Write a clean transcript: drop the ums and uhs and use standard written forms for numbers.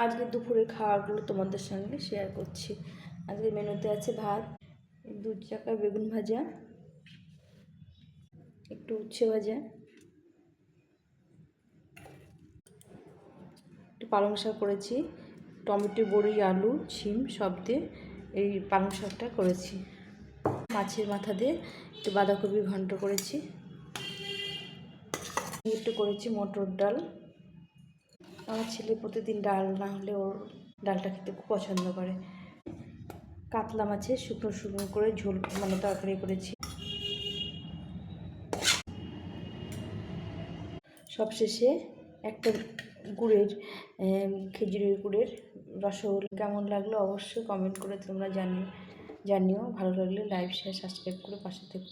আজকে দুপুরে খাওয়াগুলো তোমাদের সঙ্গে শেয়ার করছি। আজকে মেনুতে আছে ভাত, দুধ চাকা বেগুন ভাজা, একটু উচ্ছে ভাজা, একটু পালং শাক করেছি, টমেটো, বড়ি, আলু, শিম সব দিয়ে এই পালং শাকটা করেছি। মাছের মাথা দিয়ে একটু বাঁধাকপি ঘন্ট করেছি, একটু করেছি মটর ডাল। আমার ছেলে প্রতিদিন ডাল না হলে ওর ডালটা খেতে খুব পছন্দ করে। কাতলা মাছের শুকনো শুকনো করে ঝোল মানে তরকারি করেছি। সবশেষে একটা গুড়ের খেজুরের গুড়ের রসগোল্লা। কেমন লাগলো অবশ্যই কমেন্ট করে তোমরা জানিও। ভালো লাগলে লাইক শেয়ার সাবস্ক্রাইব করে পাশে থেকো।